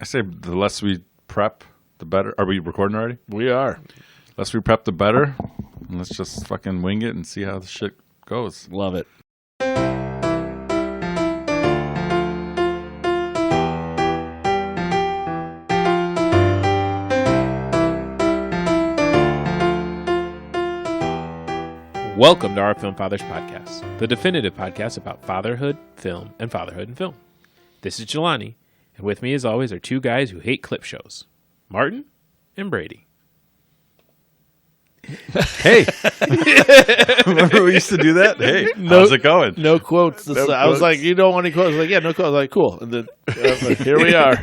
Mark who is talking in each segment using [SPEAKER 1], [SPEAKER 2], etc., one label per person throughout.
[SPEAKER 1] I say the less we prep, the better. Are we recording already?
[SPEAKER 2] We are.
[SPEAKER 1] Less we prep, the better. And let's just fucking wing it and see how the shit goes.
[SPEAKER 2] Love it.
[SPEAKER 3] Welcome to our Film Fathers podcast, the definitive podcast about fatherhood, film, and fatherhood in film. This is Jelani, and with me as always are two guys who hate clip shows, Martin and Brady.
[SPEAKER 1] Hey! Remember we used to do that? Hey, how's it going?
[SPEAKER 2] No quotes. I was like, you don't want any quotes? I was like, yeah, no quotes. I was like, cool. And then like, here we are.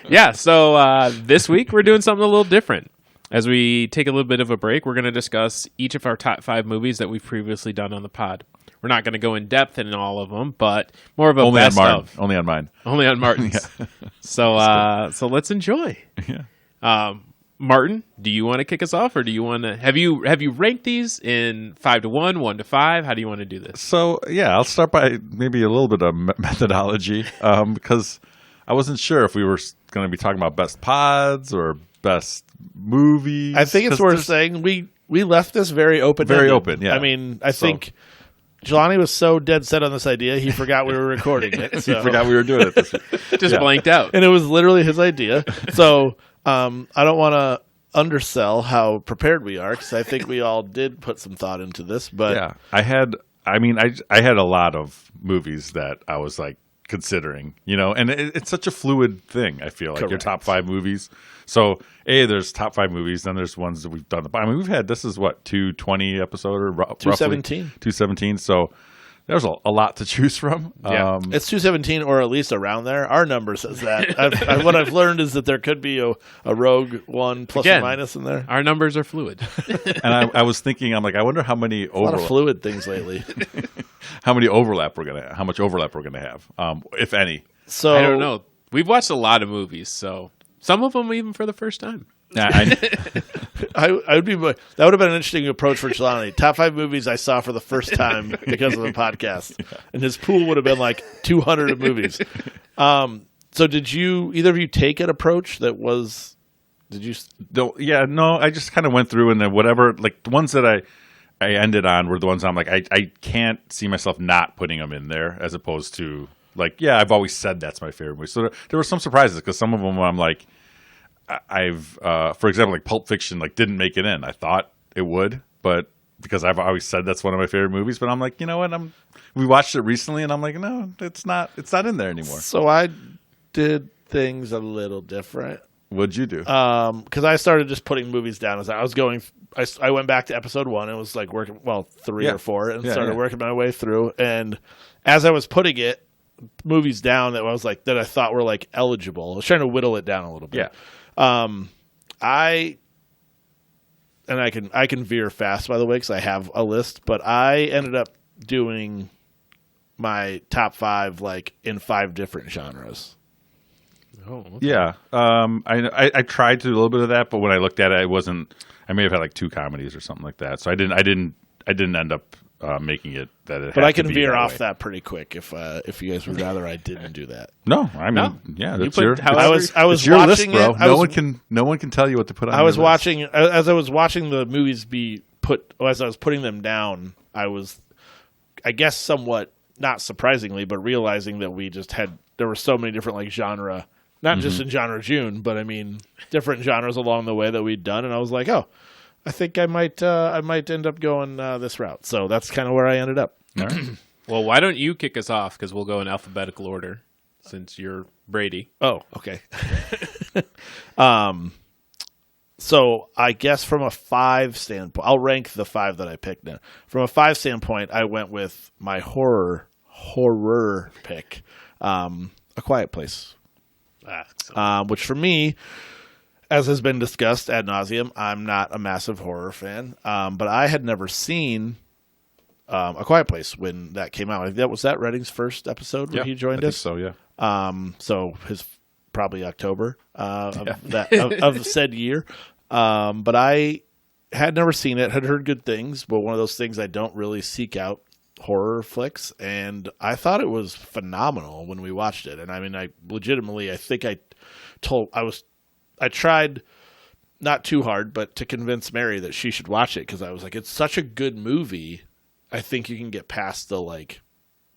[SPEAKER 3] Yeah, so this week we're doing something a little different. As we take a little bit of a break, we're going to discuss each of our top 5 movies that we've previously done on the pod. We're not going to go in depth in all of them, but more of a
[SPEAKER 1] Only
[SPEAKER 3] best
[SPEAKER 1] on Martin.
[SPEAKER 3] of.
[SPEAKER 1] Only on mine.
[SPEAKER 3] Only on Martin's.
[SPEAKER 1] Yeah.
[SPEAKER 3] So let's enjoy.
[SPEAKER 1] Yeah.
[SPEAKER 3] Martin, do you want to kick us off, or do you want to have you ranked these in 5 to 1, 1 to 5? How do you want to do this?
[SPEAKER 1] So, yeah, I'll start by maybe a little bit of methodology because I wasn't sure if we were going to be talking about best pods or best movies.
[SPEAKER 2] I think it's worth saying we left this very open.
[SPEAKER 1] Very open, yeah.
[SPEAKER 2] I mean, I think Jelani was so dead set on this idea, he forgot we were recording it. So.
[SPEAKER 1] He forgot we were doing it this week.
[SPEAKER 3] Just blanked out.
[SPEAKER 2] And it was literally his idea. So I don't want to undersell how prepared we are, because I think we all did put some thought into this. But
[SPEAKER 1] yeah, I had a lot of movies that I was like considering, and it's such a fluid thing. I feel like your
[SPEAKER 2] Correct.
[SPEAKER 1] top 5 movies. So there's top 5 movies, then there's ones that we've done. I mean, we've had, this is what, 220 episode or roughly
[SPEAKER 2] 217.
[SPEAKER 1] 217. So there's a lot to choose from.
[SPEAKER 3] Yeah.
[SPEAKER 2] It's 217 or at least around there. Our number says that. What I've learned is that there could be a rogue one plus
[SPEAKER 3] Again,
[SPEAKER 2] or minus in there.
[SPEAKER 3] Our numbers are fluid.
[SPEAKER 1] And I was thinking, I'm like, I wonder how many
[SPEAKER 2] A lot of fluid things lately.
[SPEAKER 1] how much overlap we're gonna have, if any.
[SPEAKER 2] So
[SPEAKER 3] I don't know. We've watched a lot of movies, so some of them even for the first time.
[SPEAKER 2] I would be. That would have been an interesting approach for Jelani. Top 5 movies I saw for the first time because of the podcast, and his pool would have been like 200 of movies. So did either of you take an approach that was? Did you?
[SPEAKER 1] No, I just kind of went through and then whatever, like the ones that I ended on were the ones I'm like, I can't see myself not putting them in there, as opposed to like, yeah, I've always said that's my favorite movie. So there were some surprises because some of them I'm like, for example, like Pulp Fiction, like didn't make it in. I thought it would, but because I've always said that's one of my favorite movies, but I'm like, you know what? We watched it recently and I'm like, no, it's not in there anymore.
[SPEAKER 2] So I did things a little different.
[SPEAKER 1] What'd you do?
[SPEAKER 2] Because I started just putting movies down as I was going. I went back to episode 1 and was like working, 3 or 4, and started working my way through. And as I was putting movies down that I was like, that I thought were like eligible, I was trying to whittle it down a little bit.
[SPEAKER 1] Yeah.
[SPEAKER 2] I can veer fast, by the way, because I have a list, but I ended up doing my top 5 like in 5 different genres.
[SPEAKER 3] Oh, okay.
[SPEAKER 1] Yeah. I tried to do a little bit of that, but when I looked at it, it wasn't. I may have had like 2 comedies or something like that, so I didn't end up making it that it.
[SPEAKER 2] But
[SPEAKER 1] had
[SPEAKER 2] I can
[SPEAKER 1] to be
[SPEAKER 2] veer
[SPEAKER 1] that
[SPEAKER 2] off
[SPEAKER 1] way.
[SPEAKER 2] that pretty quick if you guys would rather I didn't do that.
[SPEAKER 1] No, I mean,
[SPEAKER 3] No.
[SPEAKER 1] yeah,
[SPEAKER 3] You
[SPEAKER 1] that's
[SPEAKER 3] put
[SPEAKER 1] your.
[SPEAKER 3] however-
[SPEAKER 2] I was
[SPEAKER 1] it's your list,
[SPEAKER 2] watching
[SPEAKER 1] bro.
[SPEAKER 2] it.
[SPEAKER 1] No one can tell you what to put on.
[SPEAKER 2] I was
[SPEAKER 1] your list.
[SPEAKER 2] watching as I was watching the movies be put as I was putting them down. I was, I guess, somewhat not surprisingly, but realizing that there were so many different like genre, not just in genre June, but I mean different genres along the way that we'd done, and I was like, oh, I think I might end up going this route. So that's kind of where I ended up.
[SPEAKER 1] All right.
[SPEAKER 3] Well, why don't you kick us off, because we'll go in alphabetical order since you're Brady.
[SPEAKER 2] Oh, okay. So I guess from a 5 standpoint, I'll rank the 5 that I picked now. From a 5 standpoint, I went with my horror pick, A Quiet Place, which for me, as has been discussed ad nauseum, I'm not a massive horror fan, but I had never seen A Quiet Place when that came out. Was that Redding's first episode when he joined
[SPEAKER 1] I
[SPEAKER 2] us?
[SPEAKER 1] think so, yeah.
[SPEAKER 2] So his probably October of said year. But I had never seen it, had heard good things, but one of those things I don't really seek out horror flicks, and I thought it was phenomenal when we watched it. And I mean, I think I I tried not too hard, but to convince Mary that she should watch it because I was like, it's such a good movie. I think you can get past the like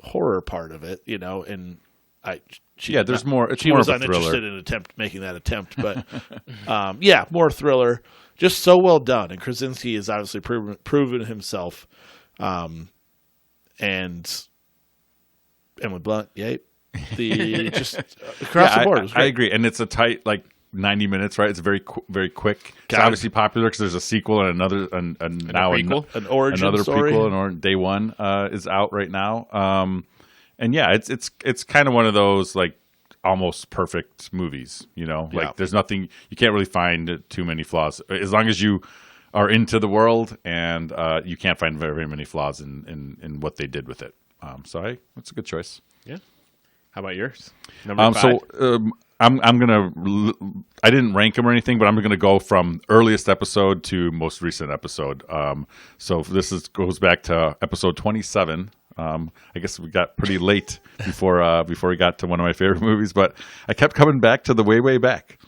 [SPEAKER 2] horror part of it, and
[SPEAKER 1] there's more. It's
[SPEAKER 2] she
[SPEAKER 1] more
[SPEAKER 2] was
[SPEAKER 1] of a
[SPEAKER 2] uninterested
[SPEAKER 1] thriller.
[SPEAKER 2] in making that attempt, but more thriller, just so well done. And Krasinski has obviously proven himself, and Emily Blunt, yay. Just across the board. It was
[SPEAKER 1] I
[SPEAKER 2] great.
[SPEAKER 1] agree, and it's a tight 90 minutes, right? It's very very quick. It's
[SPEAKER 2] Got it.
[SPEAKER 1] obviously popular because there's a sequel and another, and now
[SPEAKER 3] prequel?
[SPEAKER 2] An origin
[SPEAKER 1] another
[SPEAKER 2] story.
[SPEAKER 1] prequel, and Day One is out right now. And yeah, it's kind of one of those like almost perfect movies. Like there's nothing, you can't really find too many flaws as long as you are into the world, and you can't find very, very many flaws in what they did with it. So it's a good choice.
[SPEAKER 3] Yeah. How about yours? Number 5.
[SPEAKER 1] So I'm gonna. I didn't rank them or anything, but I'm gonna go from earliest episode to most recent episode. So this goes back to episode 27. I guess we got pretty late before we got to one of my favorite movies, but I kept coming back to the way back.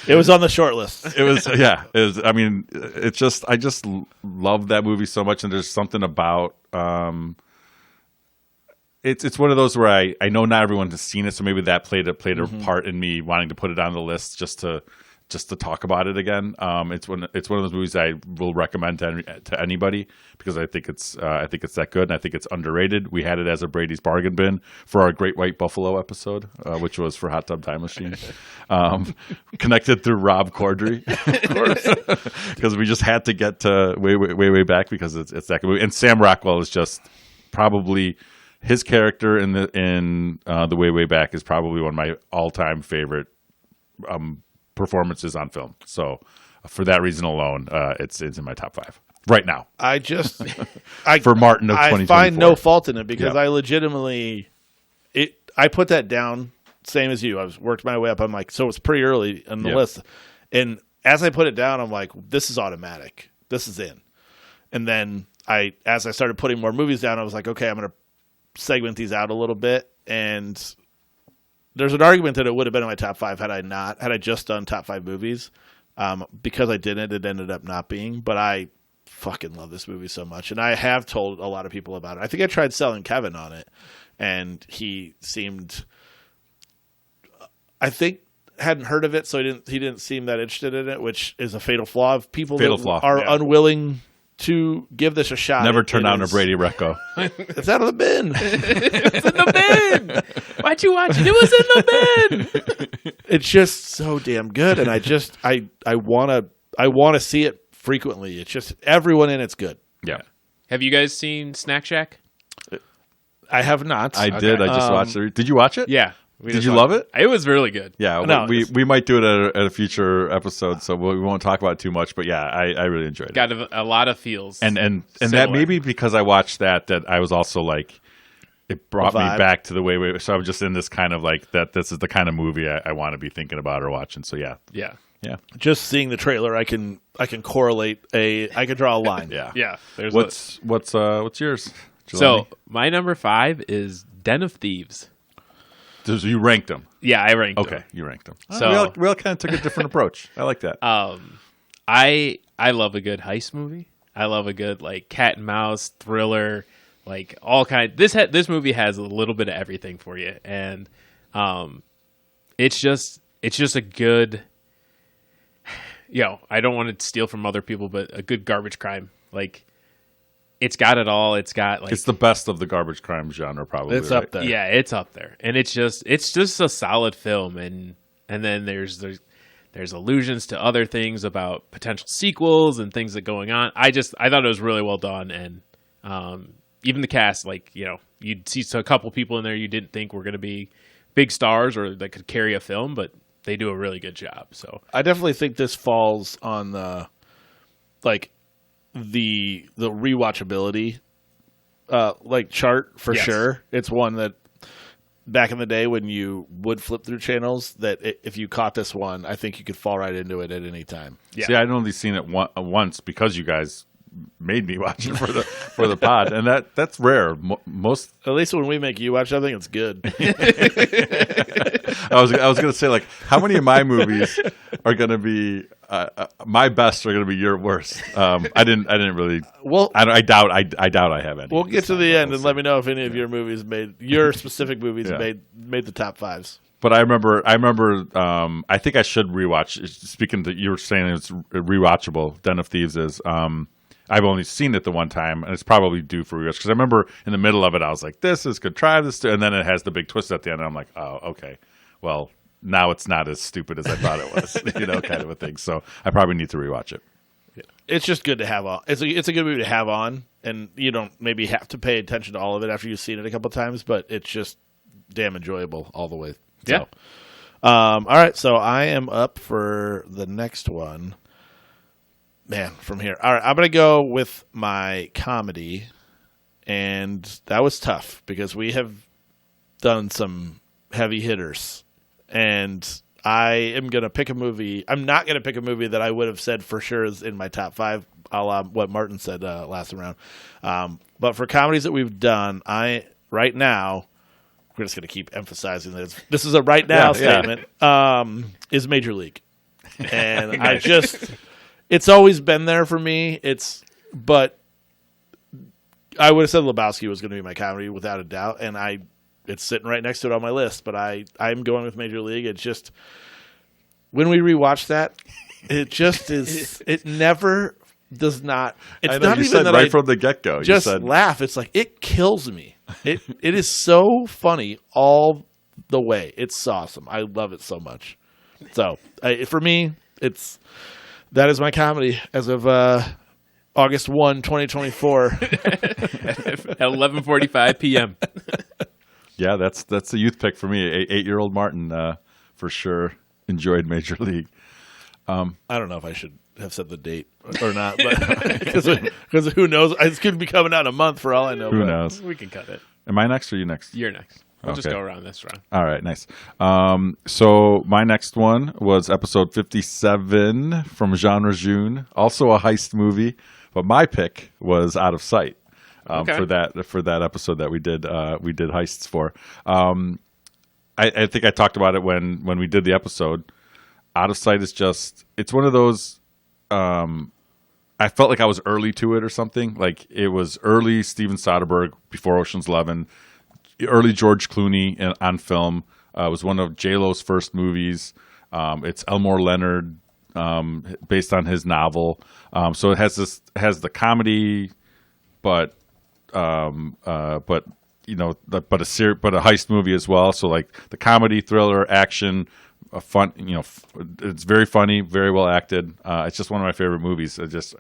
[SPEAKER 2] It was on the short list.
[SPEAKER 1] It was, yeah. It was, I mean, it's just, I just love that movie so much, and there's something about. It's one of those where I know not everyone has seen it, so maybe that played a part in me wanting to put it on the list just to talk about it again. It's one of those movies I will recommend to anybody because I think it's that good, and I think it's underrated. We had it as a Brady's bargain bin for our Great White Buffalo episode, which was for Hot Tub Time Machine, connected through Rob Corddry, of course, because we just had to get to way back because it's that good movie. And Sam Rockwell is just probably. His character in the way back is probably one of my all-time favorite performances on film. So for that reason alone, it's in my top 5 right now.
[SPEAKER 2] For
[SPEAKER 1] Martin of 2024.
[SPEAKER 2] I find no fault in it because
[SPEAKER 1] Yeah.
[SPEAKER 2] I legitimately I put that down same as you. I was worked my way up. I'm like, so it's pretty early in the list, and as I put it down, I'm like, this is automatic. This is in, and then as I started putting more movies down, I was like, okay, I'm gonna segment these out a little bit, and there's an argument that it would have been in my top 5 had I just done top 5 movies. Because I didn't, it ended up not being, but I fucking love this movie so much, and I have told a lot of people about it. I think I tried selling Kevin on it, and he seemed, I think, hadn't heard of it, so he didn't seem that interested in it, which is a fatal flaw of people are unwilling to give this a shot.
[SPEAKER 1] Never turn down a Brady Recco.
[SPEAKER 2] It's out of the bin.
[SPEAKER 3] It's in the bin. Why'd you watch it? It was in the bin.
[SPEAKER 2] It's just so damn good, and I wanna see it frequently. It's just everyone in it's good.
[SPEAKER 1] Yeah,
[SPEAKER 3] Have you guys seen Snack Shack?
[SPEAKER 2] I have not.
[SPEAKER 1] I did. I just watched it. Did you watch it?
[SPEAKER 3] Yeah.
[SPEAKER 1] Did you love it?
[SPEAKER 3] It was really good.
[SPEAKER 1] Yeah,
[SPEAKER 2] No,
[SPEAKER 1] we might do it at a future episode, so we won't talk about it too much. But yeah, I really enjoyed it.
[SPEAKER 3] Got a lot of feels.
[SPEAKER 1] And that
[SPEAKER 3] similar.
[SPEAKER 1] maybe because I watched that I was also like, it brought me
[SPEAKER 2] vibe.
[SPEAKER 1] back to the way. So I'm just in this kind of like that. This is the kind of movie I want to be thinking about or watching. So yeah,
[SPEAKER 3] Yeah.
[SPEAKER 2] Just seeing the trailer, I can correlate I can draw a line.
[SPEAKER 1] yeah.
[SPEAKER 3] Yeah. There's
[SPEAKER 1] What's yours?
[SPEAKER 3] so my number 5 is Den of Thieves.
[SPEAKER 1] So you ranked them.
[SPEAKER 3] Yeah, I ranked
[SPEAKER 1] Okay,
[SPEAKER 3] them.
[SPEAKER 1] you ranked them.
[SPEAKER 3] So-
[SPEAKER 1] we all kind of took a different approach. I like that.
[SPEAKER 3] I love a good heist movie. I love a good like cat and mouse thriller, like all kind. This movie has a little bit of everything for you, and it's just a good. I don't want to steal from other people, but a good garbage crime. Like it's got it all. It's got like
[SPEAKER 1] it's the best of the garbage crime genre, probably.
[SPEAKER 2] It's
[SPEAKER 1] right?
[SPEAKER 2] up there.
[SPEAKER 3] yeah, it's up there, and it's just a solid film, and then there's allusions to other things about potential sequels and things that are going on. I thought it was really well done, and even the cast, like you'd see a couple people in there you didn't think were going to be big stars or that could carry a film, but they do a really good job. So
[SPEAKER 2] I definitely think this falls on the rewatchability chart for
[SPEAKER 3] Yes.
[SPEAKER 2] sure. It's one that back in the day when you would flip through channels, that if you caught this one, I think you could fall right into it at any time.
[SPEAKER 3] yeah,
[SPEAKER 1] See, I'd only seen it once because you guys made me watch it for the pod, and that's rare. Most
[SPEAKER 2] At least when we make you watch something, it's good.
[SPEAKER 1] I was going to say, like, how many of my movies are going to be my best are going to be your worst? I didn't really.
[SPEAKER 2] Well,
[SPEAKER 1] I doubt I have any.
[SPEAKER 2] we'll get to the end and let me know if any of your movies your specific movies
[SPEAKER 1] Yeah.
[SPEAKER 2] made the top fives.
[SPEAKER 1] But I remember. I think I should rewatch. Speaking to you were saying it's rewatchable. Den of Thieves is. I've only seen it the one time, and it's probably due for rewatch because I remember in the middle of it, I was like, "This is good. Try this," and then it has the big twist at the end, and I'm like, "Oh, okay. Well, now it's not as stupid as I thought it was." Kind of a thing. So I probably need to rewatch it.
[SPEAKER 2] It's just good to have on. It's a good movie to have on, and you don't maybe have to pay attention to all of it after you've seen it a couple times, but it's just damn enjoyable all the way.
[SPEAKER 3] Yeah.
[SPEAKER 2] So, all right, so I am up for the next one. Man, from here. All right, I'm going to go with my comedy, and that was tough because we have done some heavy hitters, and I am going to pick a movie. I'm not going to pick a movie that I would have said for sure is in my top five, a la what Martin said last round. But for comedies that we've done, right now, we're just going to keep emphasizing this is a right now
[SPEAKER 1] Yeah,
[SPEAKER 2] statement, is Major League. And it's always been there for me. But I would have said Lebowski was going to be my comedy without a doubt. And it's sitting right next to it on my list, but I'm going with Major League. It's just, when we rewatch that, it just is, it never does not, it's
[SPEAKER 1] I know,
[SPEAKER 2] not
[SPEAKER 1] you
[SPEAKER 2] even
[SPEAKER 1] said
[SPEAKER 2] that
[SPEAKER 1] right
[SPEAKER 2] I
[SPEAKER 1] from the get go.
[SPEAKER 2] just laugh. It's like, it kills me. It is so funny all the way. It's awesome. I love it so much. So for me, that is my comedy as of August 1, 2024.
[SPEAKER 3] At 11:45 p.m.
[SPEAKER 1] Yeah, that's a youth pick for me. 8-year-old Martin for sure enjoyed Major League.
[SPEAKER 2] I don't know if I should have said the date or not, but because who knows? It's going to be coming out in a month for all I know.
[SPEAKER 1] Who
[SPEAKER 2] but
[SPEAKER 1] knows?
[SPEAKER 3] We can cut it.
[SPEAKER 1] Am I next or you next?
[SPEAKER 3] You're next. We'll just
[SPEAKER 1] Okay.
[SPEAKER 3] go around this round.
[SPEAKER 1] All right, nice. So my next one was episode 57 from Genre June, also a heist movie, but my pick was Out of Sight
[SPEAKER 3] Okay.
[SPEAKER 1] for that episode that we did heists for. I think I talked about it when we did the episode. Out of Sight is it's one of those. I felt like I was early to it or something. Like it was early Steven Soderbergh before Ocean's 11, early George Clooney on film. It was one of J-Lo's first movies. It's Elmore Leonard, based on his novel. So it has the comedy, but a heist movie as well. So like the comedy, thriller, action. Fun, it's very funny, very well acted. It's just one of my favorite movies. It just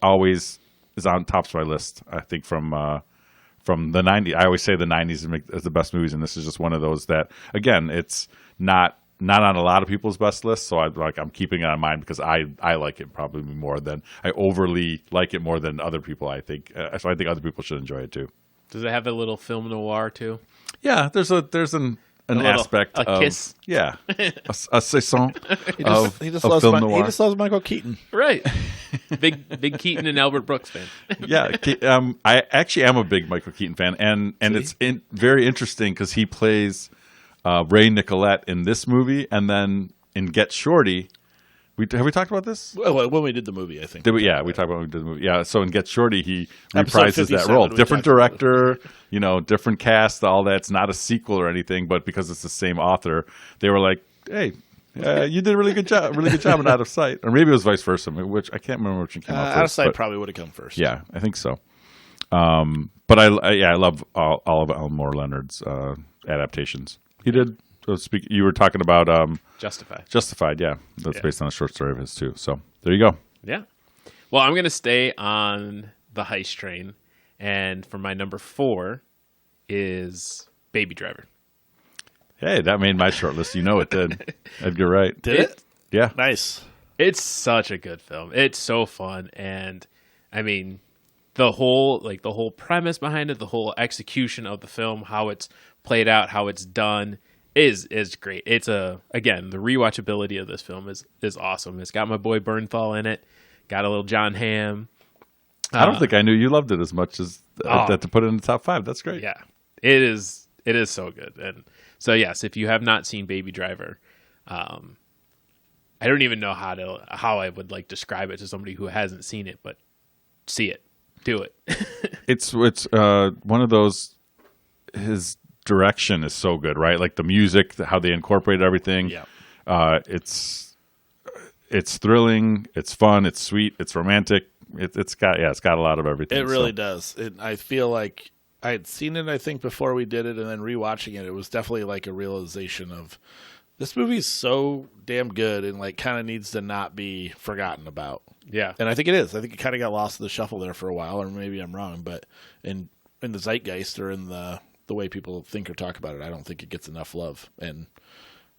[SPEAKER 1] always is on top of my list. I think from the '90s. I always say the '90s is the best movies, and this is just one of those that, again, it's not on a lot of people's best list. So I'm keeping it on mine because I like it probably more than I overly like it more than other people. I think so. I think other people should enjoy it too.
[SPEAKER 3] Does it have a little film noir too?
[SPEAKER 1] Yeah, there's an aspect
[SPEAKER 3] a
[SPEAKER 1] of
[SPEAKER 3] kiss.
[SPEAKER 1] Yeah, a saison
[SPEAKER 2] He
[SPEAKER 1] of
[SPEAKER 2] loves
[SPEAKER 1] film noir.
[SPEAKER 2] he just loves Michael Keaton.
[SPEAKER 3] Right. Big Keaton and Albert Brooks fan.
[SPEAKER 1] Yeah, I actually am a big Michael Keaton fan, and it's very interesting because he plays Ray Nicolette in this movie, and then in Get Shorty. Have we talked about this?
[SPEAKER 2] Well, when we did the movie, I think.
[SPEAKER 1] Did we? Yeah, we talked about when we did the movie. Yeah, so in Get Shorty, he
[SPEAKER 2] Episode
[SPEAKER 1] reprises that
[SPEAKER 2] 57,
[SPEAKER 1] role.
[SPEAKER 2] we
[SPEAKER 1] Different
[SPEAKER 2] talked about
[SPEAKER 1] director, different cast, all that. It's not a sequel or anything, but because it's the same author, they were like, hey, you did a really good job in Out of Sight. Or maybe it was vice versa, which I can't remember which one came out first.
[SPEAKER 2] Out of Sight
[SPEAKER 1] but-
[SPEAKER 2] probably would have come first.
[SPEAKER 1] Yeah, I think so. But I love all of Elmore Leonard's adaptations. He did. You were talking about Justified, yeah. That's based on a short story of his too. So there you go.
[SPEAKER 3] Yeah. Well, I'm going to stay on the heist train. And for my number 4 is Baby Driver.
[SPEAKER 1] Hey, that made my short list. You know it did. Edgar Wright.
[SPEAKER 2] Did it?
[SPEAKER 1] Yeah.
[SPEAKER 2] Nice.
[SPEAKER 3] It's such a good film. It's so fun. And I mean, the whole premise behind it, the whole execution of the film, how it's played out, how it's done is great. It's again, the rewatchability of this film is awesome. It's got my boy Bernthal in it. Got a little John Hamm.
[SPEAKER 1] I don't think I knew you loved it as much as that to put it in the top 5. That's great.
[SPEAKER 3] Yeah, it is. It is so good. And so yes, if you have not seen Baby Driver, I don't even know how I would like describe it to somebody who hasn't seen it, but see it, do it.
[SPEAKER 1] It's one of those. His direction is so good, right? Like the music, how they incorporate everything.
[SPEAKER 2] Yeah.
[SPEAKER 1] It's thrilling. It's fun. It's sweet. It's romantic. It's got a lot of everything.
[SPEAKER 2] It really does. I feel like I had seen it, I think, before we did it, and then rewatching it, it was definitely like a realization of this movie is so damn good and like kind of needs to not be forgotten about.
[SPEAKER 3] Yeah,
[SPEAKER 2] And I think it is. I think it kind of got lost in the shuffle there for a while, or maybe I'm wrong, but in the zeitgeist or in the way people think or talk about it, I don't think it gets enough love. And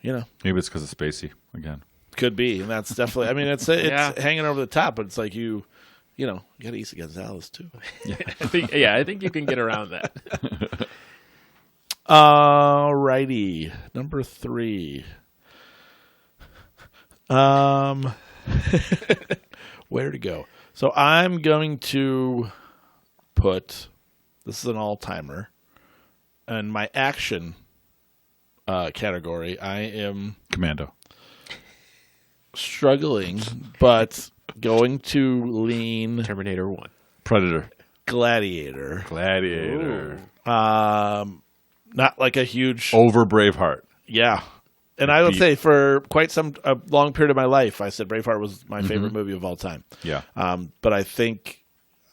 [SPEAKER 1] maybe it's because of Spacey again.
[SPEAKER 2] could be, and that's definitely. I mean, it's hanging over the top, but it's like you got Isa Gonzalez too.
[SPEAKER 3] I think you can get around that.
[SPEAKER 2] Alrighty, number 3. Where to go? So I'm going to put. This is an all-timer, and my action category. I am
[SPEAKER 1] Commando.
[SPEAKER 2] struggling, but going to lean
[SPEAKER 3] Terminator 1.
[SPEAKER 1] Predator.
[SPEAKER 2] Gladiator.
[SPEAKER 1] Gladiator.
[SPEAKER 2] Not like a huge
[SPEAKER 1] Over Braveheart.
[SPEAKER 2] yeah. And I would say for quite a long period of my life, I said Braveheart was my favorite movie of all time.
[SPEAKER 1] Yeah.
[SPEAKER 2] But I think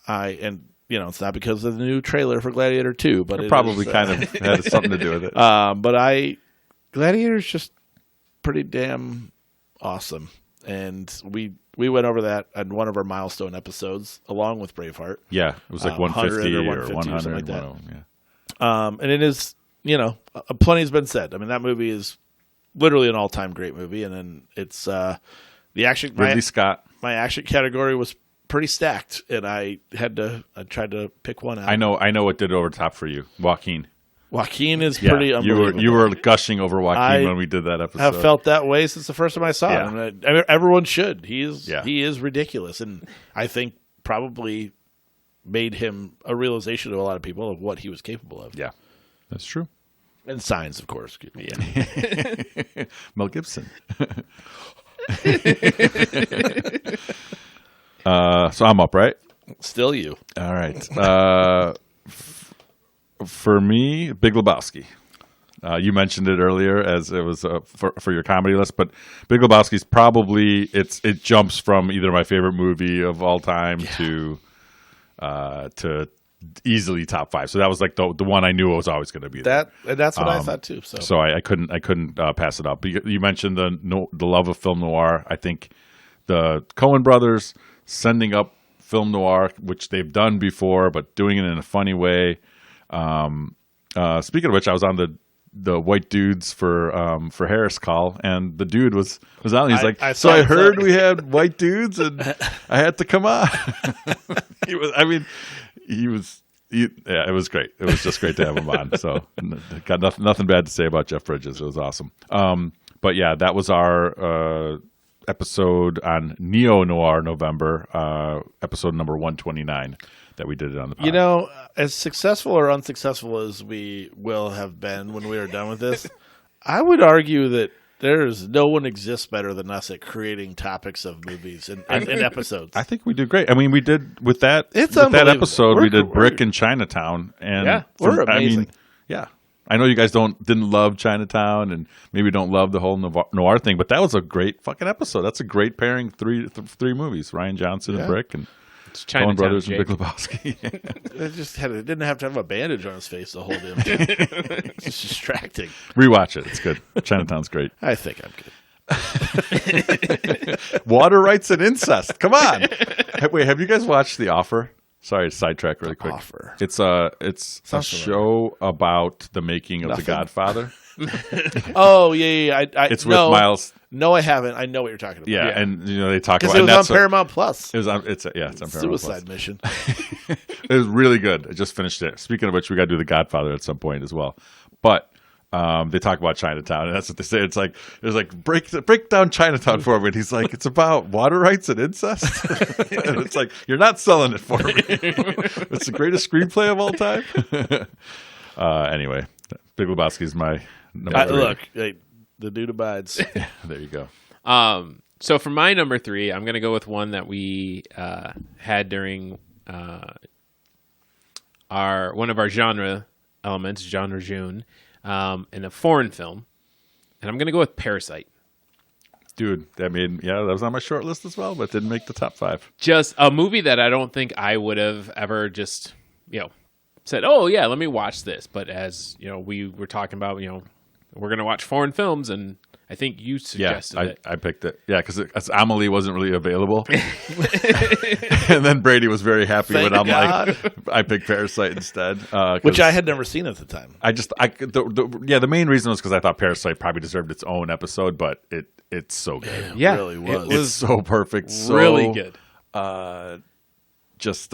[SPEAKER 2] it's not because of the new trailer for Gladiator 2, but
[SPEAKER 1] It probably kind of had something to do with it.
[SPEAKER 2] But Gladiator is just pretty damn awesome, and we went over that on one of our milestone episodes along with Braveheart.
[SPEAKER 1] Yeah, it was like
[SPEAKER 2] 100
[SPEAKER 1] 150
[SPEAKER 2] or
[SPEAKER 1] or
[SPEAKER 2] 150 or
[SPEAKER 1] 100.
[SPEAKER 2] something like that.
[SPEAKER 1] One of them, yeah.
[SPEAKER 2] And it is, plenty's been said. I mean, that movie is literally an all-time great movie, and then it's the action.
[SPEAKER 1] Ridley Scott.
[SPEAKER 2] My action category was pretty stacked, and I tried to pick one out.
[SPEAKER 1] I know what did it over top for you. Joaquin.
[SPEAKER 2] Joaquin is
[SPEAKER 1] Yeah,
[SPEAKER 2] pretty unbelievable.
[SPEAKER 1] you were gushing over Joaquin
[SPEAKER 2] I
[SPEAKER 1] when we did that episode.
[SPEAKER 2] have felt that way since the first time I saw
[SPEAKER 1] Yeah.
[SPEAKER 2] him. I mean, everyone should. He
[SPEAKER 1] Yeah.
[SPEAKER 2] is ridiculous, and I think probably made him a realization to a lot of people of what he was capable of.
[SPEAKER 1] Yeah, that's true.
[SPEAKER 2] And Signs, of course.
[SPEAKER 3] Yeah.
[SPEAKER 1] Mel Gibson. So I'm up, right?
[SPEAKER 2] Still you.
[SPEAKER 1] All right. For me, Big Lebowski. You mentioned it earlier as it was for your comedy list, but Big Lebowski's probably it jumps from either my favorite movie of all time to easily top 5. So that was like the one I knew was always going to be there.
[SPEAKER 2] That's what I thought too.
[SPEAKER 1] So I couldn't pass it up. You mentioned the love of film noir. I think the Coen brothers sending up film noir, which they've done before, but doing it in a funny way. Speaking of which, I was on the white dudes for Harris call, and the dude was on. He's like, I heard we had white dudes, and I had to come on. It was great. It was just great to have him on. So got nothing bad to say about Jeff Bridges. It was awesome. But yeah, that was our episode on Neo Noir November, episode number 129 that we did it on the pod.
[SPEAKER 2] As successful or unsuccessful as we will have been when we are done with this, I would argue that no one exists better than us at creating topics of movies and episodes.
[SPEAKER 1] I think we do great. I mean, we did with that episode. We did Brick in Chinatown, and
[SPEAKER 2] we're amazing.
[SPEAKER 1] I know you guys didn't love Chinatown, and maybe don't love the whole noir thing, but that was a great fucking episode. That's a great pairing. Three movies: Ryan Johnson and Brick, and Coen Brothers and Big Lebowski.
[SPEAKER 2] It didn't have to have a bandage on his face the whole damn time. It's just distracting.
[SPEAKER 1] Rewatch it; it's good. Chinatown's great.
[SPEAKER 2] I think I'm good.
[SPEAKER 1] Water rights and incest. Come on. Wait, have you guys watched The Offer? Sorry to sidetrack really quick.
[SPEAKER 2] Offer.
[SPEAKER 1] It's a show about the making of The Godfather.
[SPEAKER 2] Oh yeah.
[SPEAKER 1] It's with Miles.
[SPEAKER 2] No, I haven't. I know what you're talking about.
[SPEAKER 1] Yeah, and they talk about
[SPEAKER 2] because it was on Paramount Plus.
[SPEAKER 1] It was on. It's on Paramount Plus.
[SPEAKER 2] Suicide Mission.
[SPEAKER 1] It was really good. I just finished it. Speaking of which, we got to do The Godfather at some point as well. But they talk about Chinatown, and that's what they say. It's like break down Chinatown for me. And he's like, it's about water rights and incest. And it's like, you're not selling it for me. It's the greatest screenplay of all time. Anyway, Big Lebowski is my number 3.
[SPEAKER 2] Look, hey, the dude abides.
[SPEAKER 1] There you go.
[SPEAKER 3] So for my number 3, I'm going to go with one that we had during one of our genre elements, genre June, in a foreign film, and I'm going to go with Parasite.
[SPEAKER 1] Dude, that was on my short list as well, but didn't make the top 5.
[SPEAKER 3] Just a movie that I don't think I would have ever just, said, oh, yeah, let me watch this. But as, we were talking about, we're going to watch foreign films, and I think you suggested it.
[SPEAKER 1] I picked it. Yeah, because Amelie wasn't really available. And then Brady was very happy
[SPEAKER 2] Thank
[SPEAKER 1] when I'm
[SPEAKER 2] God.
[SPEAKER 1] like, I picked Parasite instead.
[SPEAKER 2] Which I had never seen at the time.
[SPEAKER 1] The main reason was because I thought Parasite probably deserved its own episode, but it's so good.
[SPEAKER 3] Yeah,
[SPEAKER 2] really was.
[SPEAKER 1] It's so perfect. So,
[SPEAKER 3] really good.
[SPEAKER 1] It's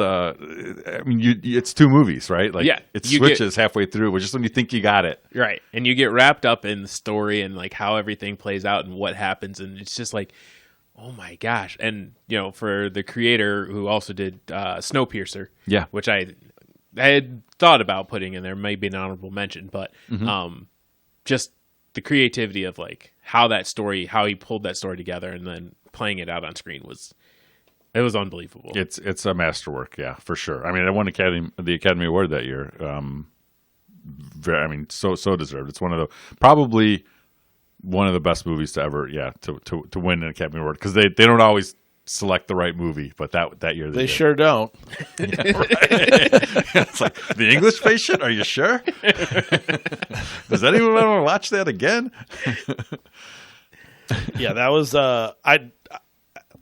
[SPEAKER 1] 2 movies, right? Like,
[SPEAKER 3] Yeah,
[SPEAKER 1] it
[SPEAKER 3] you
[SPEAKER 1] switches halfway through, but just when you think you got it.
[SPEAKER 3] Right. And you get wrapped up in the story and like how everything plays out and what happens. And it's just like, oh my gosh. And, for the creator who also did Snowpiercer,
[SPEAKER 1] Yeah.
[SPEAKER 3] which I had thought about putting in there, maybe an honorable mention, but just the creativity of like how he pulled that story together and then playing it out on screen was unbelievable.
[SPEAKER 1] It's a masterwork, yeah, for sure. I mean, it won the Academy Award that year. So deserved. It's probably one of the best movies to ever, to win an Academy Award, because they don't always select the right movie, but that year
[SPEAKER 2] They
[SPEAKER 1] did.
[SPEAKER 2] sure don't.
[SPEAKER 1] Yeah, right. It's like, The English Patient. Are you sure? Does anyone want to watch that again?
[SPEAKER 2] Yeah, that was I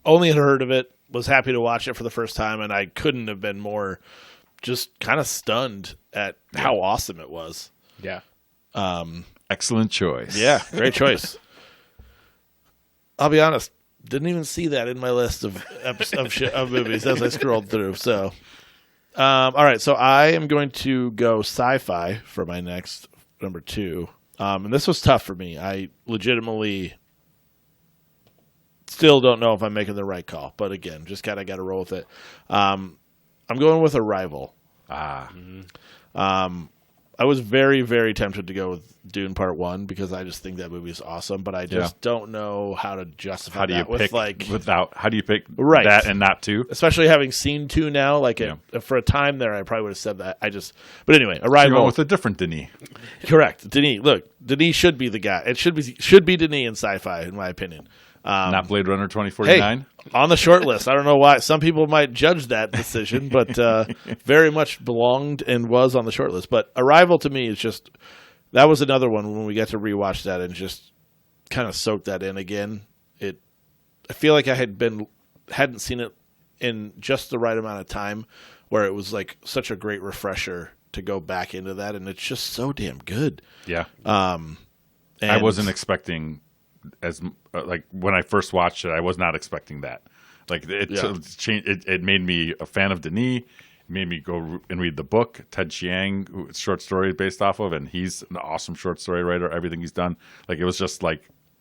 [SPEAKER 2] only had heard of it. Was happy to watch it for the first time, and I couldn't have been more just kind of stunned at how awesome it was.
[SPEAKER 3] Yeah.
[SPEAKER 1] Excellent choice.
[SPEAKER 2] Yeah, great choice. I'll be honest, didn't even see that in my list of movies as I scrolled through. So, all right, so I am going to go sci-fi for my next number 2, and this was tough for me. I legitimately still don't know if I'm making the right call, but again, just kind of got to roll with it. I'm going with Arrival. I was very, very tempted to go with Dune Part 1 because I just think that movie is awesome, but I just don't know how to justify
[SPEAKER 1] How do you pick
[SPEAKER 2] Right.
[SPEAKER 1] that and not 2?
[SPEAKER 2] especially having seen 2 now. For a time there, I probably would have said that. But anyway,
[SPEAKER 1] You're
[SPEAKER 2] Arrival.
[SPEAKER 1] going with a different Denis.
[SPEAKER 2] Correct. Denis. Look, Denis should be the guy. It should be Denis in sci-fi, in my opinion.
[SPEAKER 1] Not Blade Runner 2049.
[SPEAKER 2] Hey, on the short list. I don't know why. Some people might judge that decision, but very much belonged and was on the short list. But Arrival to me is that was another one when we got to rewatch that and just kind of soak that in again. I feel like I hadn't seen it in just the right amount of time where it was like such a great refresher to go back into that, and it's just so damn good.
[SPEAKER 1] Yeah.
[SPEAKER 2] And
[SPEAKER 1] I wasn't expecting when I first watched it, I was not expecting that. Like it made me a fan of Denis. It made me go and read the book, Ted Chiang, short story based off of, and he's an awesome short story writer. Everything he's done, it was just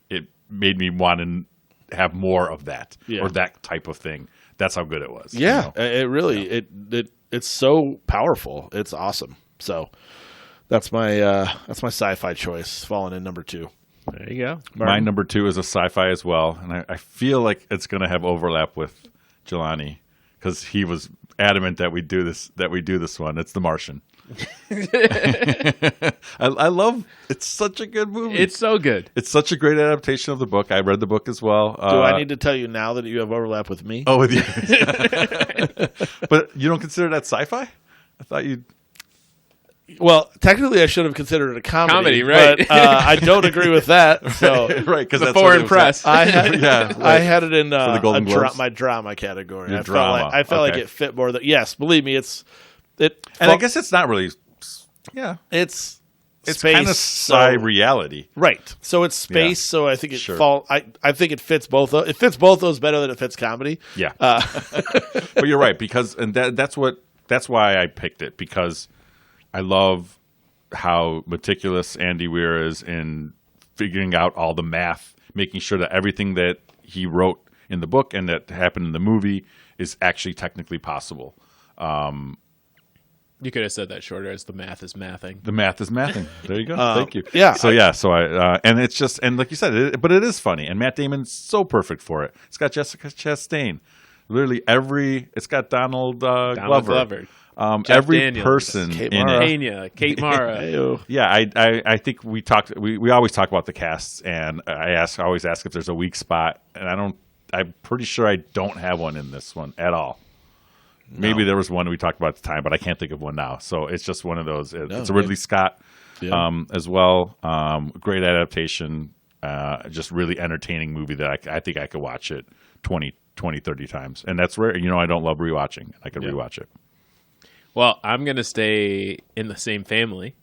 [SPEAKER 1] it made me want to have more of that or that type of thing. That's how good it was.
[SPEAKER 2] Yeah, it really it's so powerful. It's awesome. So that's my sci-fi choice, falling in number 2.
[SPEAKER 3] There you go.
[SPEAKER 1] My number 2 is a sci-fi as well, and I feel like it's going to have overlap with Jelani because he was adamant that we do this one. It's The Martian. I love. It's such a good movie.
[SPEAKER 3] It's so good.
[SPEAKER 1] It's such a great adaptation of the book. I read the book as well.
[SPEAKER 2] Do I need to tell you now that you have overlap with me?
[SPEAKER 1] Oh, with you. But you don't consider that sci-fi? I thought you'd.
[SPEAKER 2] Well, technically, I should have considered it a comedy.
[SPEAKER 3] Comedy, right.
[SPEAKER 2] But I don't agree with that. So
[SPEAKER 1] right, because
[SPEAKER 3] The foreign press.
[SPEAKER 2] I had,
[SPEAKER 1] right.
[SPEAKER 2] I had it in
[SPEAKER 1] For the Golden Globes?
[SPEAKER 2] my drama category.
[SPEAKER 1] Your
[SPEAKER 2] I
[SPEAKER 1] drama.
[SPEAKER 2] felt like
[SPEAKER 1] Okay.
[SPEAKER 2] it fit more. Yes, believe me, it.
[SPEAKER 1] And I guess it's not really. Yeah,
[SPEAKER 2] it's
[SPEAKER 1] it's
[SPEAKER 2] space,
[SPEAKER 1] kind of sci reality.
[SPEAKER 2] right. So it's space.
[SPEAKER 1] Yeah.
[SPEAKER 2] So I think it
[SPEAKER 1] Sure.
[SPEAKER 2] I think it fits both. It fits both those better than it fits comedy.
[SPEAKER 1] Yeah, but you're right because that's why I picked it because I love how meticulous Andy Weir is in figuring out all the math, making sure that everything that he wrote in the book and that happened in the movie is actually technically possible.
[SPEAKER 3] You could have said that shorter, as the math is mathing.
[SPEAKER 1] The math is mathing. There you go. Thank you.
[SPEAKER 2] yeah,
[SPEAKER 1] So and it's just, and like you said, but it is funny, and Matt Damon's so perfect for it. It's got Jessica Chastain. Literally it's got Donald Glover.
[SPEAKER 3] Jeff
[SPEAKER 1] Every
[SPEAKER 3] Daniels,
[SPEAKER 1] person
[SPEAKER 2] Kate
[SPEAKER 1] in
[SPEAKER 2] Mara.
[SPEAKER 1] it.
[SPEAKER 3] Pena, Kate Mara.
[SPEAKER 2] Heyo.
[SPEAKER 1] Yeah, I think we always talk about the casts, and I always ask if there's a weak spot, and I'm pretty sure I don't have one in this one at all. Maybe there was one we talked about at the time, but I can't think of one now. So it's just one of those. It's a Ridley Scott as well. Great adaptation. Just really entertaining movie that I think I could watch it 20, 30 times. And that's rare. I don't love rewatching. I could rewatch it.
[SPEAKER 3] Well, I'm going to stay in the same family,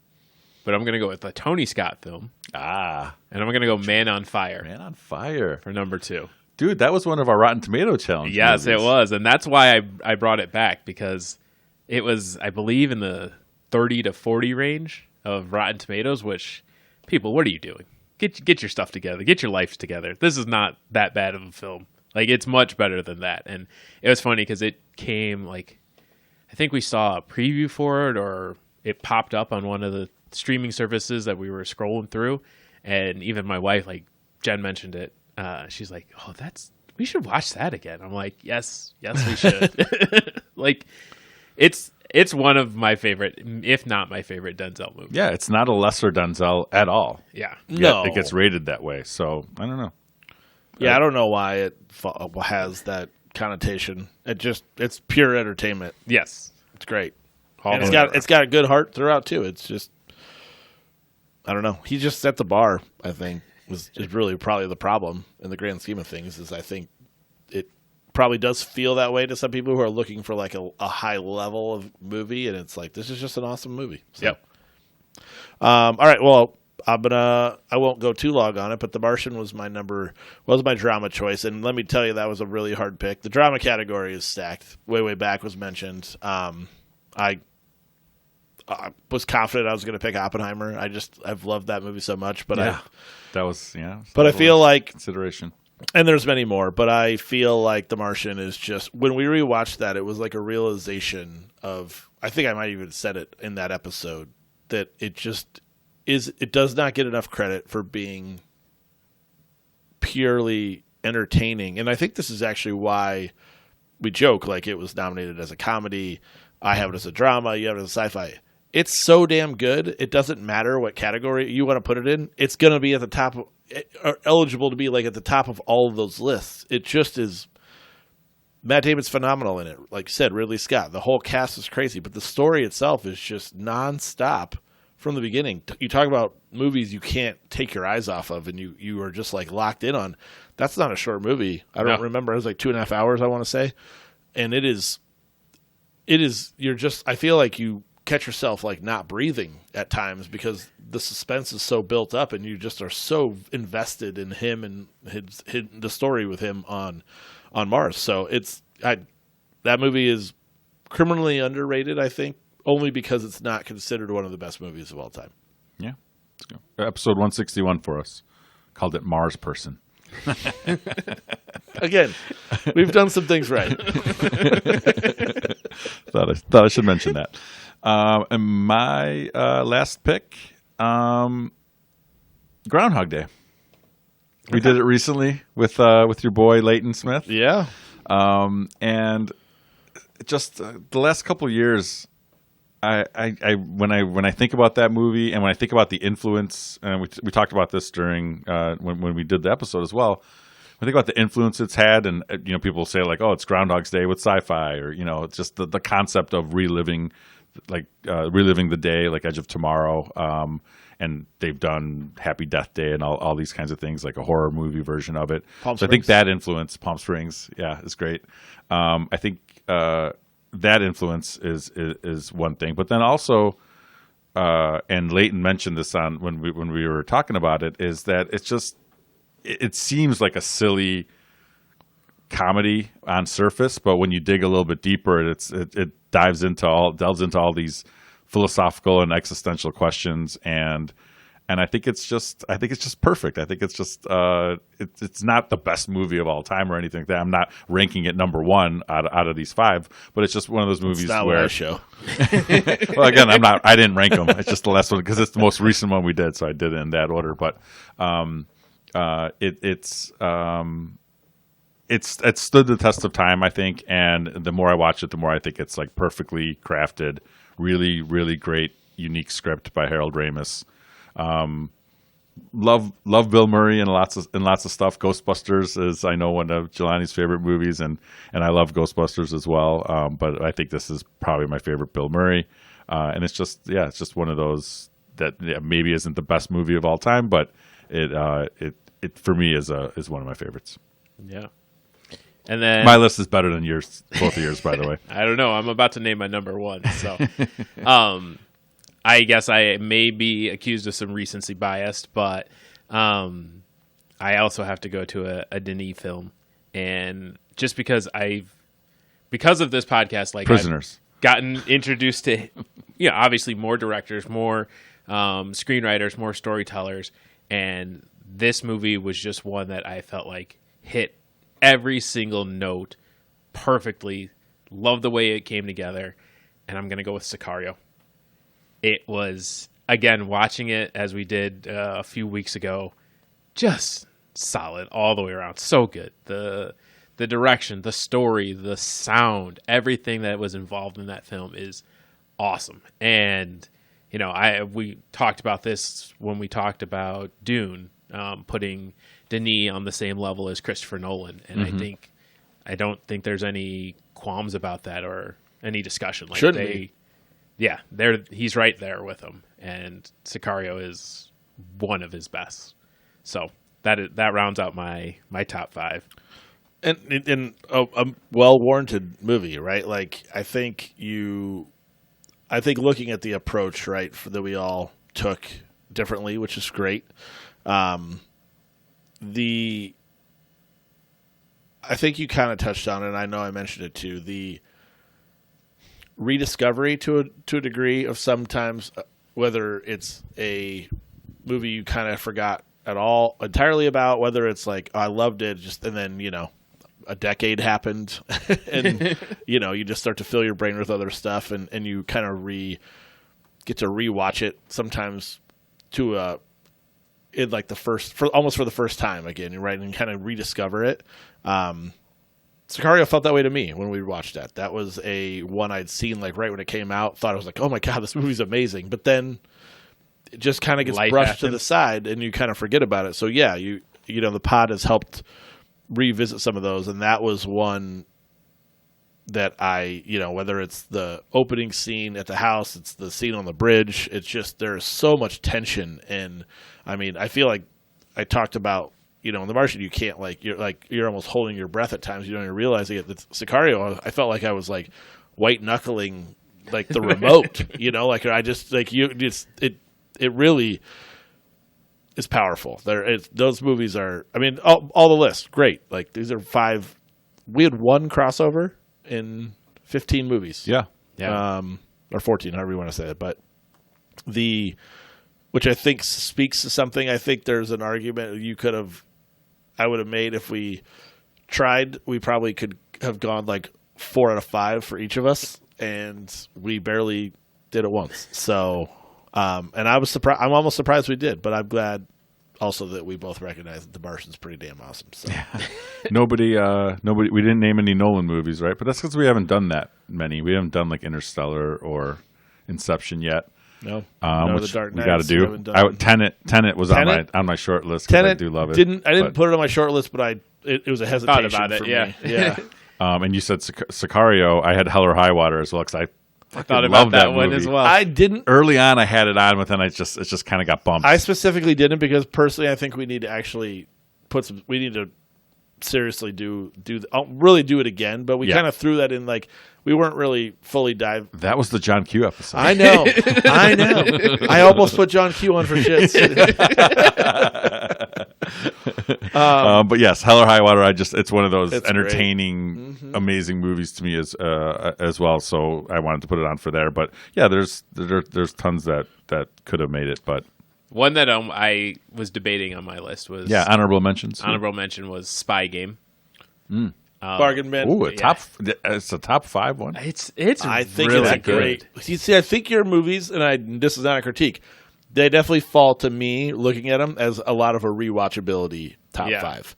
[SPEAKER 3] but I'm going to go with a Tony Scott film. And I'm going to go Man on Fire.
[SPEAKER 1] Man on Fire.
[SPEAKER 3] For number 2.
[SPEAKER 1] Dude, that was one of our Rotten Tomato challenges.
[SPEAKER 3] Yes,
[SPEAKER 1] movies.
[SPEAKER 3] it was. And that's why I brought it back, because it was, I believe, in the 30 to 40 range of Rotten Tomatoes, which, people, what are you doing? Get your stuff together. Get your life together. This is not that bad of a film. Like, it's much better than that. And it was funny because it came, like, I think we saw a preview for it, or it popped up on one of the streaming services that we were scrolling through. And even my wife, like, Jen mentioned it. She's like, "Oh, we should watch that again." I'm like, "Yes, we should." Like, it's one of my favorite, if not my favorite, Denzel movie.
[SPEAKER 1] Yeah, it's not a lesser Denzel at all.
[SPEAKER 3] Yeah.
[SPEAKER 2] No.
[SPEAKER 1] Yet it gets rated that way. So I don't know.
[SPEAKER 2] Yeah, I don't know why it has that connotation. It's pure entertainment.
[SPEAKER 3] Yes.
[SPEAKER 2] It's great.
[SPEAKER 3] All
[SPEAKER 2] And
[SPEAKER 3] the
[SPEAKER 2] it's
[SPEAKER 3] way
[SPEAKER 2] got a good heart throughout too. It's just, I don't know. He just set the bar, I think, is really probably the problem in the grand scheme of things. Is I think it probably does feel that way to some people who are looking for like a high level of movie, and it's like, this is just an awesome movie. So.
[SPEAKER 3] Yep.
[SPEAKER 2] All right. Well, I won't go too long on it, but The Martian was my drama choice, and let me tell you, that was a really hard pick. The drama category is stacked. Way back was mentioned. I was confident I was going to pick Oppenheimer. I've loved that movie so much, but
[SPEAKER 1] that was
[SPEAKER 2] But I feel like,
[SPEAKER 1] consideration.
[SPEAKER 2] and there's many more, but I feel like The Martian is just, when we rewatched that, it was like a realization of, I think I might even said it in that episode, that it does not get enough credit for being purely entertaining. And I think this is actually why we joke, like, it was nominated as a comedy. I have it as a drama. You have it as a sci-fi. It's so damn good. It doesn't matter what category you want to put it in. It's going to be at the top of, or eligible to be like at the top of all of those lists. It just is. Matt Damon's phenomenal in it. Like you said, Ridley Scott. The whole cast is crazy, but the story itself is just nonstop from the beginning. You talk about movies you can't take your eyes off of, and you are just like locked in on. That's not a short movie. I don't remember. It was like 2.5 hours, I want to say, and it is. You're just. I feel like you catch yourself like not breathing at times because the suspense is so built up, and you just are so invested in him and the story with him on Mars. So that movie is criminally underrated, I think, only because it's not considered one of the best movies of all time.
[SPEAKER 1] Yeah. Let's go. Episode 161 for us. Called it Mars Person.
[SPEAKER 2] Again, we've done some things right.
[SPEAKER 1] Thought I should mention that. And my last pick, Groundhog Day. We did it recently with your boy Leighton Smith.
[SPEAKER 2] Yeah.
[SPEAKER 1] And just the last couple of years, when I think about that movie and when I think about the influence, and we talked about this during when we did the episode as well. When I think about the influence it's had, and people say like, oh, it's Groundhog's Day with sci-fi, or it's just the concept of reliving the day, like Edge of Tomorrow. And they've done Happy Death Day and all these kinds of things, like a horror movie version of it.
[SPEAKER 2] Palm
[SPEAKER 1] so I think that influence, Palm Springs, is great. I think that influence is one thing, but then also, and Leighton mentioned this on when we were talking about it, is that it's just it seems like a silly comedy on surface, but when you dig a little bit deeper, it delves into all these philosophical and existential questions, and I think it's just perfect. I think it's just it's not the best movie of all time or anything like that. I'm not ranking it number one out of these 5, but it's just one of those movies
[SPEAKER 2] It's not
[SPEAKER 1] where
[SPEAKER 2] what I show.
[SPEAKER 1] well, again, I didn't rank them. It's just the last one because it's the most recent one we did, so I did it in that order. But it's stood the test of time, I think, and the more I watch it, the more I think it's like perfectly crafted, really, really great, unique script by Harold Ramis. Love Bill Murray in lots of stuff. Ghostbusters is, I know, one of Jelani's favorite movies, and I love Ghostbusters as well. But I think this is probably my favorite Bill Murray, and it's just one of those that maybe isn't the best movie of all time, but it for me is one of my favorites.
[SPEAKER 3] Yeah. And then
[SPEAKER 1] My list is better than yours, both of yours, by the way.
[SPEAKER 3] I don't know. I'm about to name my number 1. So, I guess I may be accused of some recency bias, but I also have to go to a Denis film, and just because of this podcast, like
[SPEAKER 1] Prisoners.
[SPEAKER 3] I've gotten introduced to, obviously more directors, more screenwriters, more storytellers, and this movie was just one that I felt like hit every single note perfectly. Love the way it came together, and I'm going to go with Sicario. It was, again, watching it as we did a few weeks ago, just solid all the way around. So good. The direction, the story, the sound, everything that was involved in that film is awesome. And we talked about this when we talked about Dune, putting Denis on the same level as Christopher Nolan, and I don't think there's any qualms about that or any discussion. Like
[SPEAKER 2] Shouldn't be.
[SPEAKER 3] Yeah, he's right there with him, and Sicario is one of his best. So that rounds out my top 5.
[SPEAKER 2] And a well-warranted movie, right? Like I think looking at the approach, right, that we all took differently, which is great. I think you kind of touched on it, and I know I mentioned it too, the rediscovery to a degree of sometimes, whether it's a movie you kind of forgot entirely about, whether it's like, oh, I loved it, and then, a decade happened and, you just start to fill your brain with other stuff and you kind of get to rewatch it sometimes in like almost for the first time again, right? And kind of rediscover it. Sicario felt that way to me when we watched that. That was a one I'd seen like right when it came out. Thought I was like, oh my God, this movie's amazing. But then it just kind of gets brushed to the side and you kind of forget about it. So yeah, the pod has helped revisit some of those. And that was one that whether it's the opening scene at the house, it's the scene on the bridge. It's just, there's so much tension. And I mean, I feel like I talked about, in The Martian, you can't you're almost holding your breath at times. You don't even realize it. The Sicario, I felt like I was like white knuckling like the remote. It really is powerful. Those movies are. I mean, all the lists great. Like these are 5. We had 1 crossover in 15 movies.
[SPEAKER 1] Yeah.
[SPEAKER 2] Or 14, however you want to say it. But which I think speaks to something. I think there's an argument I would have made if we tried. We probably could have gone like 4 out of 5 for each of us, and we barely did it once. So, and I was surprised. I'm almost surprised we did, but I'm glad also that we both recognize that The Martian's pretty damn awesome. So.
[SPEAKER 1] Nobody. We didn't name any Nolan movies, right? But that's because we haven't done that many. We haven't done like Interstellar or Inception yet.
[SPEAKER 2] No,
[SPEAKER 1] which
[SPEAKER 2] The Dark
[SPEAKER 1] we
[SPEAKER 2] Knight.
[SPEAKER 1] got to do. Tenet was on my short list because I do love it.
[SPEAKER 2] I didn't put it on my short list, but it was a hesitation
[SPEAKER 3] thought about
[SPEAKER 2] for
[SPEAKER 3] it.
[SPEAKER 2] me. Yeah.
[SPEAKER 1] And you said Sicario. I had Hell or High Water as well because I
[SPEAKER 3] thought about that
[SPEAKER 1] movie.
[SPEAKER 3] one as well.
[SPEAKER 2] I didn't.
[SPEAKER 1] Early on, I had it on, but then it just kind of got bumped.
[SPEAKER 2] I specifically didn't because personally, I think we need to actually we need to seriously really do it again. But we kind of threw that in like we weren't really fully dived.
[SPEAKER 1] That was the John Q episode.
[SPEAKER 2] I know. I almost put John Q on for shits.
[SPEAKER 1] But yes, Hell or High Water. It's one of those
[SPEAKER 2] It's
[SPEAKER 1] entertaining, amazing movies to me as well. So I wanted to put it on for there. But yeah, there's tons that could have made it. But
[SPEAKER 3] One that I was debating on my list was
[SPEAKER 1] yeah, honorable mentions.
[SPEAKER 3] honorable mention was Spy Game.
[SPEAKER 2] Bargain bin.
[SPEAKER 1] Ooh,
[SPEAKER 3] Yeah.
[SPEAKER 1] it's a top 5 one.
[SPEAKER 3] It's
[SPEAKER 2] I think
[SPEAKER 3] really
[SPEAKER 2] it's
[SPEAKER 3] good.
[SPEAKER 2] great. You see, I think your movies, and this is not a critique, they definitely fall to me looking at them as a lot of a rewatchability top
[SPEAKER 3] Yeah.
[SPEAKER 2] 5.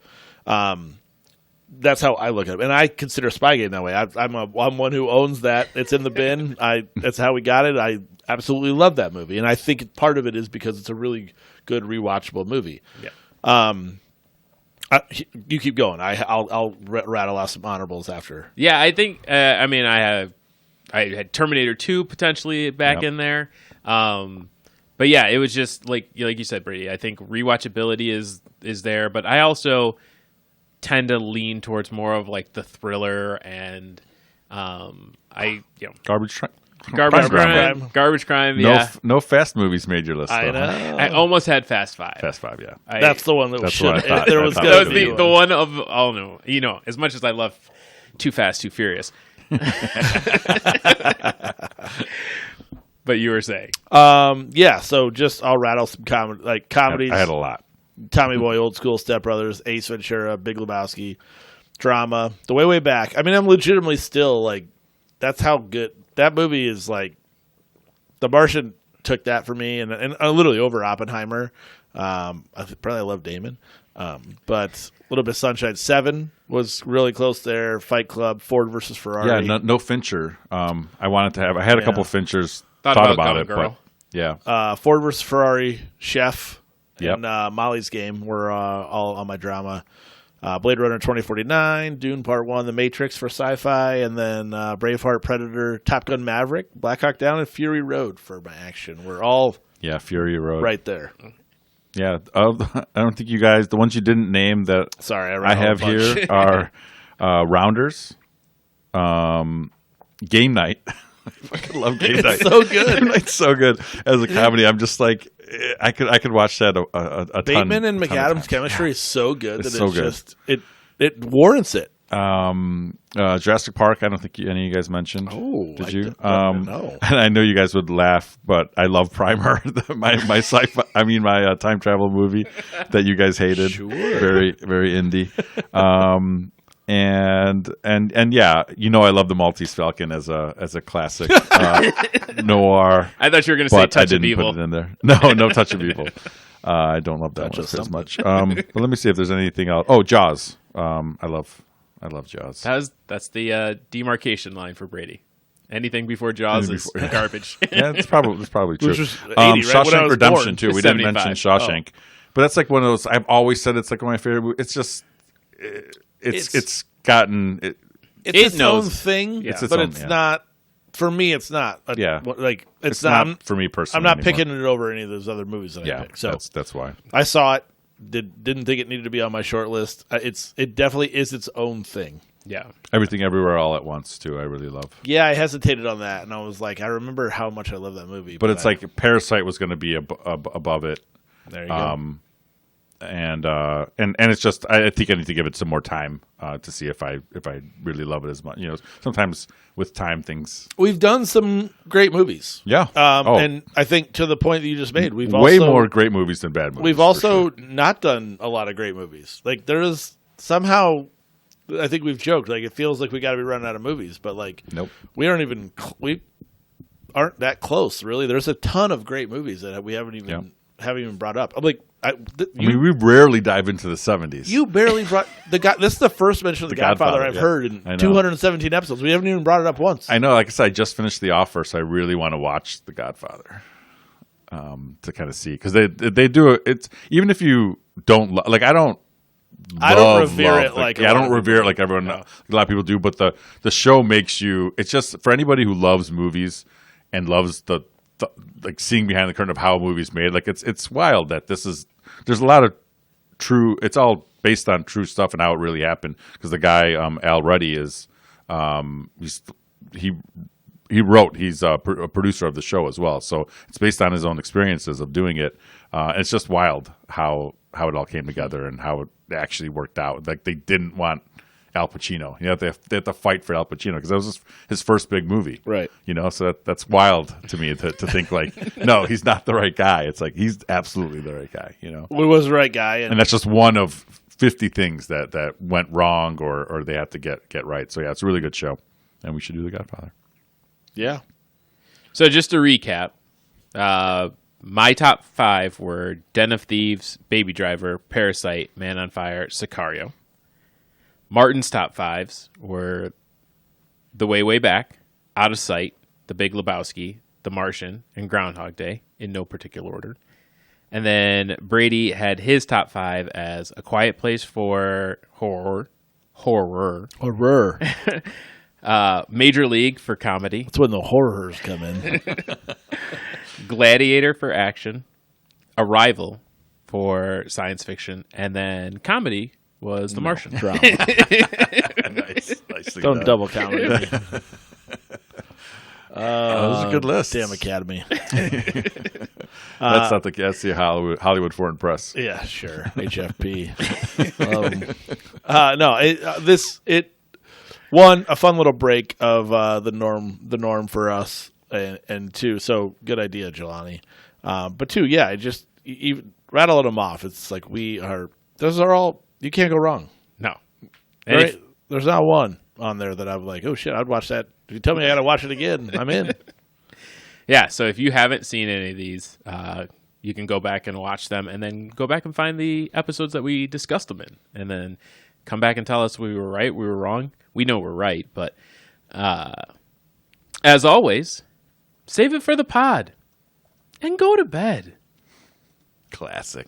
[SPEAKER 2] That's how I look at it, and I consider Spy Game that way. I'm one who owns that. It's in the bin. That's how we got it. I absolutely love that movie, and I think part of it is because it's a really good rewatchable movie.
[SPEAKER 3] Yeah.
[SPEAKER 2] You keep going. I'll rattle off some honorables after.
[SPEAKER 3] Yeah, I think. I had Terminator 2 potentially back
[SPEAKER 1] Yep.
[SPEAKER 3] in there. But yeah, it was just like you said, Brady. I think rewatchability is there, but I also tend to lean towards more of like the thriller and
[SPEAKER 1] Garbage Truck.
[SPEAKER 3] garbage
[SPEAKER 2] Crime.
[SPEAKER 3] crime, garbage crime.
[SPEAKER 1] No,
[SPEAKER 3] Yeah,
[SPEAKER 1] no Fast movies made your list.
[SPEAKER 2] I
[SPEAKER 1] though.
[SPEAKER 2] know.
[SPEAKER 3] I almost had Fast Five.
[SPEAKER 1] Fast 5, yeah.
[SPEAKER 2] That's the one that
[SPEAKER 1] That's
[SPEAKER 2] should.
[SPEAKER 1] what I thought.
[SPEAKER 2] There
[SPEAKER 1] I
[SPEAKER 2] was
[SPEAKER 1] thought
[SPEAKER 2] gonna
[SPEAKER 3] That was
[SPEAKER 2] be
[SPEAKER 3] the one of no. As much as I love Too Fast, Too Furious. But you were saying,
[SPEAKER 2] Yeah, so just I'll rattle some comedies.
[SPEAKER 1] I had a lot.
[SPEAKER 2] Tommy Boy, Old School, Step Brothers, Ace Ventura, Big Lebowski, drama. The Way Back. I mean, I'm legitimately still like, that's how good that movie is. Like, The Martian took that for me, and literally over Oppenheimer. Probably I love Damon, but a little bit of Sunshine. 7 was really close there. Fight Club, Ford versus Ferrari.
[SPEAKER 1] Yeah, no Fincher. I wanted to have. I had a couple Finchers.
[SPEAKER 3] Thought
[SPEAKER 1] Thought
[SPEAKER 3] about
[SPEAKER 1] about it,
[SPEAKER 3] Gone Girl.
[SPEAKER 1] but yeah.
[SPEAKER 2] Ford versus Ferrari, Chef,
[SPEAKER 1] Yep.
[SPEAKER 2] and Molly's Game were all on my drama. Blade Runner 2049, Dune Part 1, The Matrix for sci-fi, and then Braveheart, Predator, Top Gun Maverick, Black Hawk Down, and Fury Road for my action. We're all
[SPEAKER 1] Yeah, Fury Road.
[SPEAKER 2] right there.
[SPEAKER 1] Yeah. I don't think you guys, the ones you didn't name that
[SPEAKER 2] Sorry,
[SPEAKER 1] I
[SPEAKER 2] rattled
[SPEAKER 1] have
[SPEAKER 2] a bunch.
[SPEAKER 1] here are Rounders, Game Night. I fucking love Game Night.
[SPEAKER 2] so good.
[SPEAKER 1] Game Night's so good as a comedy. I'm just like, I could watch that a ton.
[SPEAKER 2] Bateman and
[SPEAKER 1] a ton of
[SPEAKER 2] McAdams'
[SPEAKER 1] times.
[SPEAKER 2] chemistry is so good
[SPEAKER 1] It's
[SPEAKER 2] that
[SPEAKER 1] so
[SPEAKER 2] it's
[SPEAKER 1] good.
[SPEAKER 2] just it warrants it.
[SPEAKER 1] Jurassic Park. I don't think any of you guys mentioned.
[SPEAKER 2] Oh,
[SPEAKER 1] did
[SPEAKER 2] I
[SPEAKER 1] you?
[SPEAKER 2] didn't know.
[SPEAKER 1] And I know you guys would laugh, but I love Primer, my sci-fi. I mean, my time travel movie that you guys hated.
[SPEAKER 2] Sure.
[SPEAKER 1] Very very indie. And yeah, I love the Maltese Falcon as a classic noir.
[SPEAKER 3] I thought you were going to say
[SPEAKER 1] But I
[SPEAKER 3] Touch of
[SPEAKER 1] didn't
[SPEAKER 3] Evil.
[SPEAKER 1] put it in there. No Touch of Evil. I don't love that
[SPEAKER 2] Touch
[SPEAKER 1] one
[SPEAKER 2] of
[SPEAKER 1] as much. But let me see if there's anything else. Oh, Jaws. I love Jaws.
[SPEAKER 3] That's the demarcation line for Brady. Anything before Jaws is
[SPEAKER 1] before-
[SPEAKER 3] garbage.
[SPEAKER 1] Yeah, it's probably true.
[SPEAKER 2] Which was 80, right? When I
[SPEAKER 1] Shawshank
[SPEAKER 2] was
[SPEAKER 1] Redemption
[SPEAKER 2] born.
[SPEAKER 1] too. We didn't
[SPEAKER 3] 75.
[SPEAKER 1] mention Shawshank, but that's like one of those. I've always said it's like one of my favorite movies. It's just it's gotten it.
[SPEAKER 2] It's
[SPEAKER 3] It
[SPEAKER 2] its
[SPEAKER 3] knows.
[SPEAKER 2] own thing,
[SPEAKER 3] Yeah. It's
[SPEAKER 1] its
[SPEAKER 2] but
[SPEAKER 1] own,
[SPEAKER 2] it's
[SPEAKER 1] yeah.
[SPEAKER 2] not. For me, it's not.
[SPEAKER 1] Yeah.
[SPEAKER 2] It's
[SPEAKER 1] not
[SPEAKER 2] not.
[SPEAKER 1] for me personally.
[SPEAKER 2] I'm not
[SPEAKER 1] anymore.
[SPEAKER 2] picking it over any of those other movies that I
[SPEAKER 1] Yeah,
[SPEAKER 2] picked. So
[SPEAKER 1] that's why.
[SPEAKER 2] I saw it. Didn't think it needed to be on my short list. It definitely is its own thing.
[SPEAKER 3] Yeah.
[SPEAKER 1] Everything Everywhere All at Once too. I really love.
[SPEAKER 2] Yeah, I hesitated on that, and I was like, I remember how much I love that movie.
[SPEAKER 1] But it's like Parasite was going to be above it.
[SPEAKER 2] there you go.
[SPEAKER 1] And it's just I think I need to give it some more time to see if I really love it as much. Sometimes with time things.
[SPEAKER 2] We've done some great movies.
[SPEAKER 1] Yeah.
[SPEAKER 2] And I think to the point that you just made, we've
[SPEAKER 1] way
[SPEAKER 2] also,
[SPEAKER 1] more great movies than bad movies.
[SPEAKER 2] We've
[SPEAKER 1] for
[SPEAKER 2] also
[SPEAKER 1] sure.
[SPEAKER 2] not done a lot of great movies. Like there is somehow, I think we've joked like it feels like we got to be running out of movies, but like
[SPEAKER 1] Nope.
[SPEAKER 2] we aren't even we aren't that close. Really, there's a ton of great movies that we haven't even brought up. I'm like,
[SPEAKER 1] I mean, we rarely dive into the 70s.
[SPEAKER 2] you barely brought the guy. This is the first mention of the Godfather I've
[SPEAKER 1] yeah.
[SPEAKER 2] heard
[SPEAKER 1] I
[SPEAKER 2] in
[SPEAKER 1] know.
[SPEAKER 2] 217 episodes. We haven't even brought it up once.
[SPEAKER 1] I know, like I said, I just finished The Offer, so I really want to watch The Godfather to kind of see because they do it. It's even if you don't like, I don't
[SPEAKER 2] revere it like
[SPEAKER 1] I don't revere it like everyone. A lot of people do, but the show makes you. It's just for anybody who loves movies and loves the like seeing behind the curtain of how a movie's made. Like it's wild that there's a lot of true. It's all based on true stuff and how it really happened because the guy Al Ruddy is he's a producer of the show as well. So it's based on his own experiences of doing it. And it's just wild how how it all came together and how it actually worked out. Like they didn't want Al Pacino. You know, they had to fight for Al Pacino because that was his first big movie.
[SPEAKER 2] Right.
[SPEAKER 1] You know, so that's wild to me to think like, no, he's not the right guy. It's like he's absolutely the right guy. You know,
[SPEAKER 2] He was the right guy,
[SPEAKER 1] and that's just one of 50 things that went wrong or they have to get right. So yeah, it's a really good show, and we should do The Godfather.
[SPEAKER 2] yeah.
[SPEAKER 3] So just to recap, my top 5 were Den of Thieves, Baby Driver, Parasite, Man on Fire, Sicario. Martin's top 5s were The Way, Way Back, Out of Sight, The Big Lebowski, The Martian, and Groundhog Day, in no particular order. And then Brady had his top 5 as A Quiet Place for horror,
[SPEAKER 2] Horror.
[SPEAKER 3] Major League for comedy,
[SPEAKER 2] That's when the horrors come in.
[SPEAKER 3] Gladiator for action, Arrival for science fiction, and then comedy was The Martian.
[SPEAKER 2] Drama.
[SPEAKER 1] Nicely
[SPEAKER 2] Don't
[SPEAKER 1] done.
[SPEAKER 2] double count me.
[SPEAKER 1] That was a good list.
[SPEAKER 2] Damn Academy.
[SPEAKER 1] That's the Hollywood Foreign Press.
[SPEAKER 2] Yeah, sure. HFP. A fun little break of the norm for us, and two, so good idea, Jelani. But two, yeah, even rattle them off. It's like those are all, you can't go wrong.
[SPEAKER 3] No. And if-
[SPEAKER 2] There's not one on there that I'm like, oh shit, I'd watch that. If you tell me I got to watch it again, I'm in.
[SPEAKER 3] yeah, so if you haven't seen any of these, you can go back and watch them and then go back and find the episodes that we discussed them in. And then come back and tell us we were right, we were wrong. We know we're right, but as always, save it for the pod and go to bed.
[SPEAKER 1] Classic.